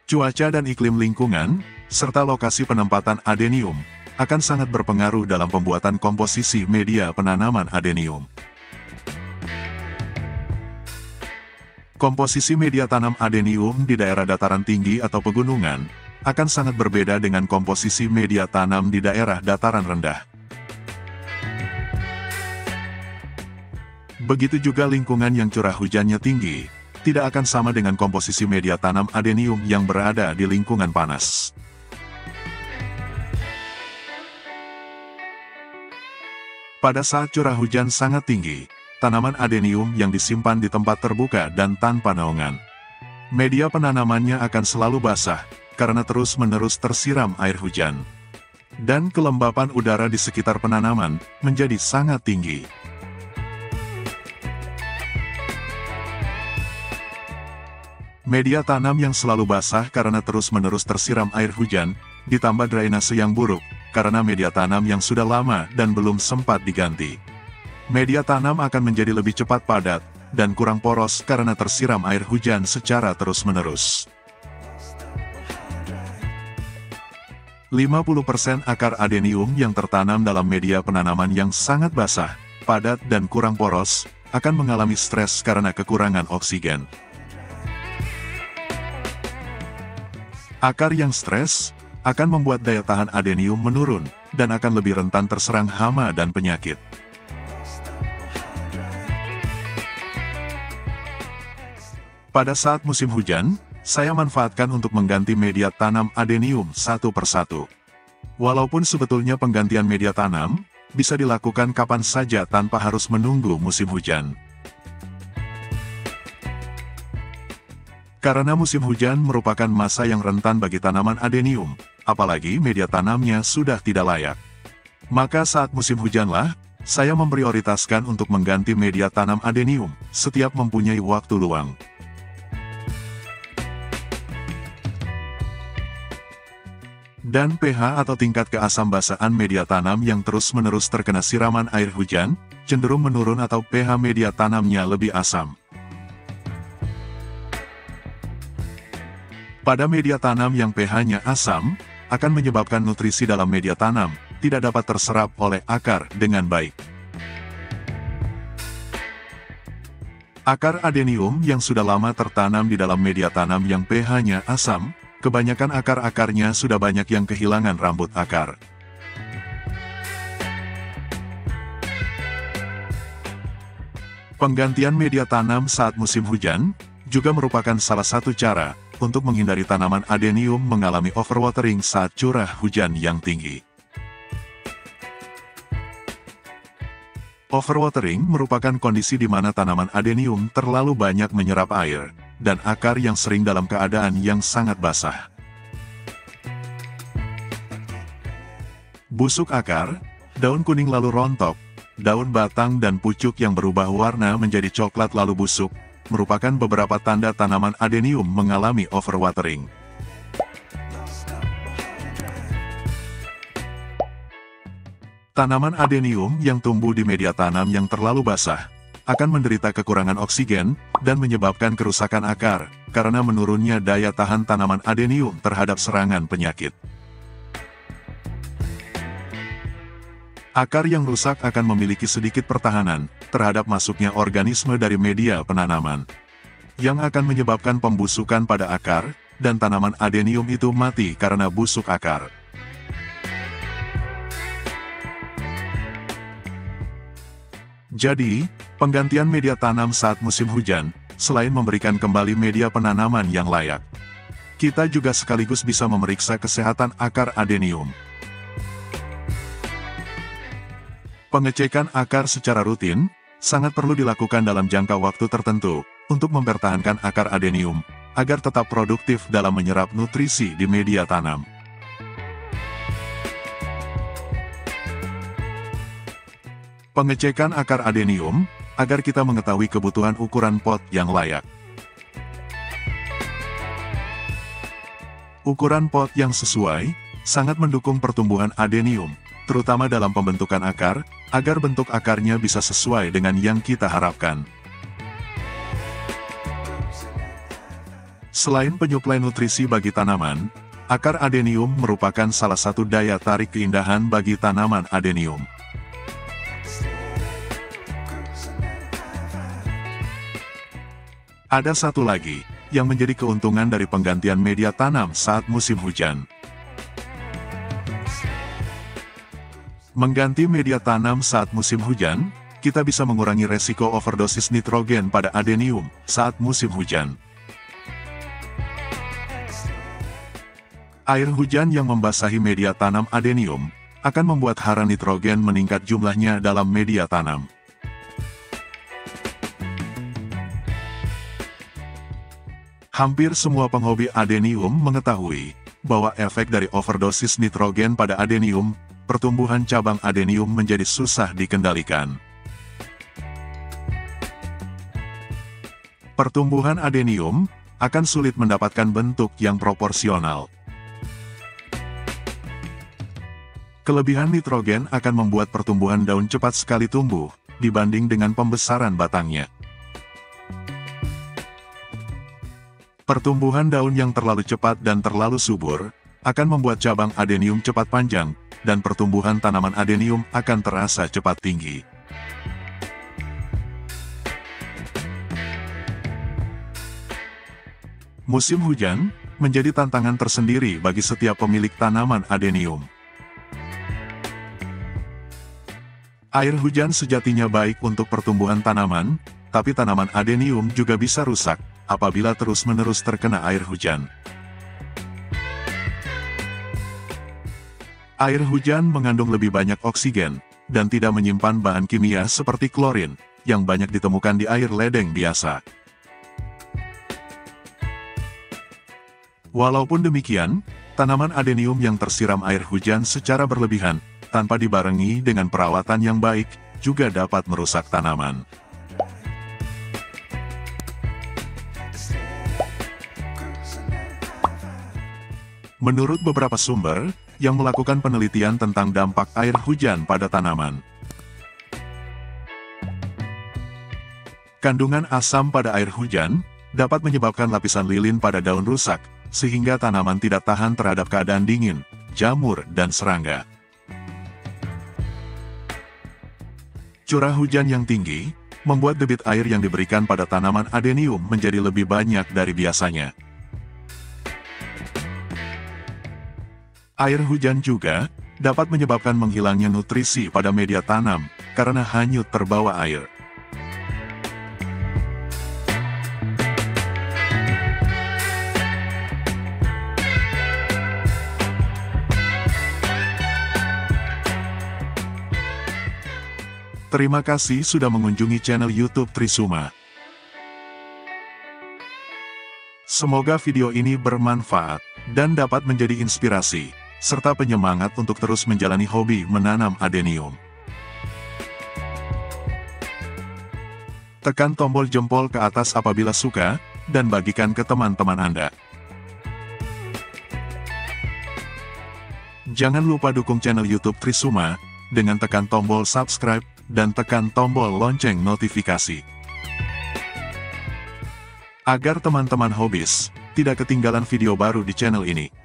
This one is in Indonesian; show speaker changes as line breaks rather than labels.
Cuaca dan iklim lingkungan, serta lokasi penempatan adenium, akan sangat berpengaruh dalam pembuatan komposisi media penanaman adenium. Komposisi media tanam adenium di daerah dataran tinggi atau pegunungan, akan sangat berbeda dengan komposisi media tanam di daerah dataran rendah. Begitu juga lingkungan yang curah hujannya tinggi, tidak akan sama dengan komposisi media tanam adenium yang berada di lingkungan panas. Pada saat curah hujan sangat tinggi, tanaman adenium yang disimpan di tempat terbuka dan tanpa naungan. Media penanamannya akan selalu basah, karena terus-menerus tersiram air hujan. Dan kelembapan udara di sekitar penanaman menjadi sangat tinggi. Media tanam yang selalu basah karena terus-menerus tersiram air hujan, ditambah drainase yang buruk, karena media tanam yang sudah lama dan belum sempat diganti. Media tanam akan menjadi lebih cepat padat, dan kurang poros karena tersiram air hujan secara terus-menerus. 50% akar adenium yang tertanam dalam media penanaman yang sangat basah, padat dan kurang poros, akan mengalami stres karena kekurangan oksigen. Akar yang stres akan membuat daya tahan adenium menurun, dan akan lebih rentan terserang hama dan penyakit. Pada saat musim hujan, saya manfaatkan untuk mengganti media tanam adenium satu persatu. Walaupun sebetulnya penggantian media tanam bisa dilakukan kapan saja tanpa harus menunggu musim hujan. Karena musim hujan merupakan masa yang rentan bagi tanaman adenium, apalagi media tanamnya sudah tidak layak. Maka saat musim hujanlah, saya memprioritaskan untuk mengganti media tanam adenium setiap mempunyai waktu luang. Dan pH atau tingkat keasam-basaan media tanam yang terus-menerus terkena siraman air hujan, cenderung menurun atau pH media tanamnya lebih asam. Pada media tanam yang pH-nya asam, akan menyebabkan nutrisi dalam media tanam tidak dapat terserap oleh akar dengan baik. Akar adenium yang sudah lama tertanam di dalam media tanam yang pH-nya asam, kebanyakan akar-akarnya sudah banyak yang kehilangan rambut akar. Penggantian media tanam saat musim hujan juga merupakan salah satu cara untuk menghindari tanaman adenium mengalami overwatering saat curah hujan yang tinggi. Overwatering merupakan kondisi di mana tanaman adenium terlalu banyak menyerap air, dan akar yang sering dalam keadaan yang sangat basah. Busuk akar, daun kuning lalu rontok, daun batang dan pucuk yang berubah warna menjadi coklat lalu busuk, merupakan beberapa tanda tanaman adenium mengalami overwatering. Tanaman adenium yang tumbuh di media tanam yang terlalu basah, akan menderita kekurangan oksigen, dan menyebabkan kerusakan akar, karena menurunnya daya tahan tanaman adenium terhadap serangan penyakit. Akar yang rusak akan memiliki sedikit pertahanan terhadap masuknya organisme dari media penanaman, yang akan menyebabkan pembusukan pada akar, dan tanaman adenium itu mati karena busuk akar. Jadi, penggantian media tanam saat musim hujan, selain memberikan kembali media penanaman yang layak, kita juga sekaligus bisa memeriksa kesehatan akar adenium. Pengecekan akar secara rutin sangat perlu dilakukan dalam jangka waktu tertentu untuk mempertahankan akar adenium agar tetap produktif dalam menyerap nutrisi di media tanam. Pengecekan akar adenium agar kita mengetahui kebutuhan ukuran pot yang layak. Ukuran pot yang sesuai sangat mendukung pertumbuhan adenium, terutama dalam pembentukan akar, agar bentuk akarnya bisa sesuai dengan yang kita harapkan. Selain penyuplai nutrisi bagi tanaman, akar adenium merupakan salah satu daya tarik keindahan bagi tanaman adenium. Ada satu lagi, yang menjadi keuntungan dari penggantian media tanam saat musim hujan. Mengganti media tanam saat musim hujan, kita bisa mengurangi resiko overdosis nitrogen pada adenium saat musim hujan. Air hujan yang membasahi media tanam adenium akan membuat hara nitrogen meningkat jumlahnya dalam media tanam. Hampir semua penghobi adenium mengetahui bahwa efek dari overdosis nitrogen pada adenium, pertumbuhan cabang adenium menjadi susah dikendalikan. Pertumbuhan adenium akan sulit mendapatkan bentuk yang proporsional. Kelebihan nitrogen akan membuat pertumbuhan daun cepat sekali tumbuh, dibanding dengan pembesaran batangnya. Pertumbuhan daun yang terlalu cepat dan terlalu subur, akan membuat cabang adenium cepat panjang, dan pertumbuhan tanaman adenium akan terasa cepat tinggi. Musim hujan menjadi tantangan tersendiri bagi setiap pemilik tanaman adenium. Air hujan sejatinya baik untuk pertumbuhan tanaman, tapi tanaman adenium juga bisa rusak apabila terus-menerus terkena air hujan. Air hujan mengandung lebih banyak oksigen, dan tidak menyimpan bahan kimia seperti klorin, yang banyak ditemukan di air ledeng biasa. Walaupun demikian, tanaman adenium yang tersiram air hujan secara berlebihan, tanpa dibarengi dengan perawatan yang baik, juga dapat merusak tanaman. Menurut beberapa sumber, yang melakukan penelitian tentang dampak air hujan pada tanaman. Kandungan asam pada air hujan, dapat menyebabkan lapisan lilin pada daun rusak, sehingga tanaman tidak tahan terhadap keadaan dingin, jamur, dan serangga. Curah hujan yang tinggi, membuat debit air yang diberikan pada tanaman adenium menjadi lebih banyak dari biasanya. Air hujan juga dapat menyebabkan menghilangnya nutrisi pada media tanam, karena hanyut terbawa air. Terima kasih sudah mengunjungi channel YouTube Trisuma. Semoga video ini bermanfaat dan dapat menjadi inspirasi serta penyemangat untuk terus menjalani hobi menanam adenium. Tekan tombol jempol ke atas apabila suka, dan bagikan ke teman-teman Anda. Jangan lupa dukung channel YouTube Trisuma dengan tekan tombol subscribe dan tekan tombol lonceng notifikasi. Agar teman-teman hobis tidak ketinggalan video baru di channel ini.